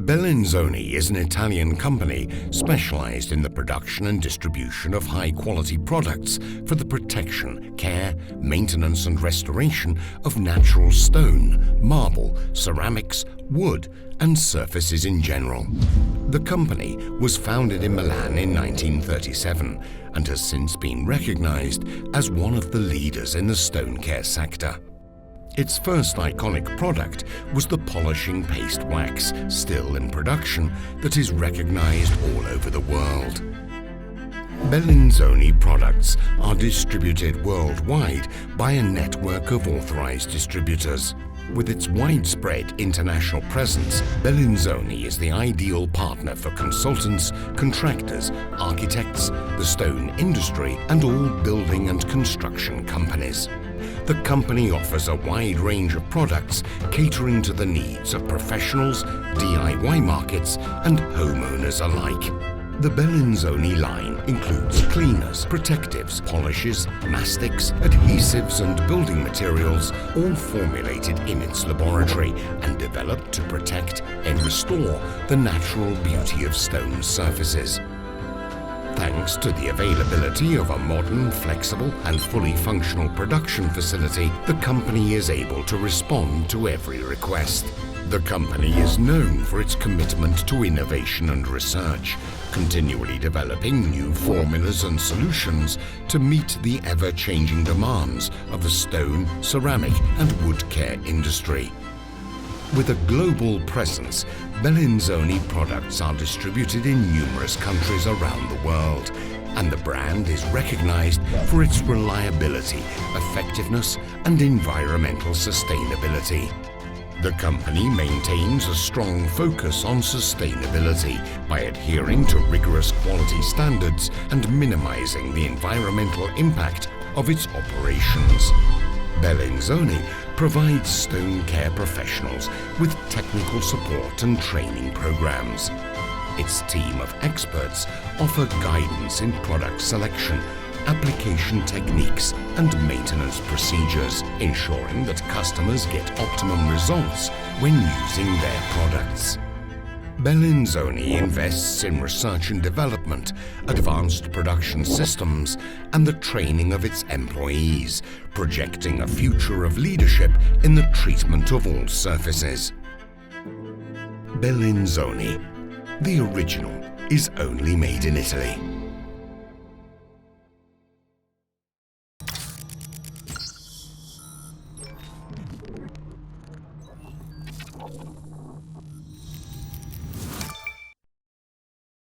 Bellinzoni is an Italian company specialized in the production and distribution of high-quality products for the protection, care, maintenance and restoration of natural stone, marble, ceramics, wood and surfaces in general. The company was founded in Milan in 1937 and has since been recognized as one of the leaders in the stone care sector. Its first iconic product was the polishing paste wax, still in production, that is recognized all over the world. Bellinzoni products are distributed worldwide by a network of authorized distributors. With its widespread international presence, Bellinzoni is the ideal partner for consultants, contractors, architects, the stone industry, and all building and construction companies. The company offers a wide range of products catering to the needs of professionals, DIY markets, and homeowners alike. The Bellinzoni line includes cleaners, protectives, polishes, mastics, adhesives and building materials, all formulated in its laboratory and developed to protect and restore the natural beauty of stone surfaces. Thanks to the availability of a modern, flexible and fully functional production facility, the company is able to respond to every request. The company is known for its commitment to innovation and research, continually developing new formulas and solutions to meet the ever-changing demands of the stone, ceramic and wood care industry. With a global presence, Bellinzoni products are distributed in numerous countries around the world, and the brand is recognized for its reliability, effectiveness, and environmental sustainability. The company maintains a strong focus on sustainability by adhering to rigorous quality standards and minimizing the environmental impact of its operations. Bellinzoni provides stone care professionals with technical support and training programs. Its team of experts offer guidance in product selection, application techniques and maintenance procedures, ensuring that customers get optimum results when using their products. Bellinzoni invests in research and development, advanced production systems, and the training of its employees, projecting a future of leadership in the treatment of all surfaces. Bellinzoni, the original, is only made in Italy.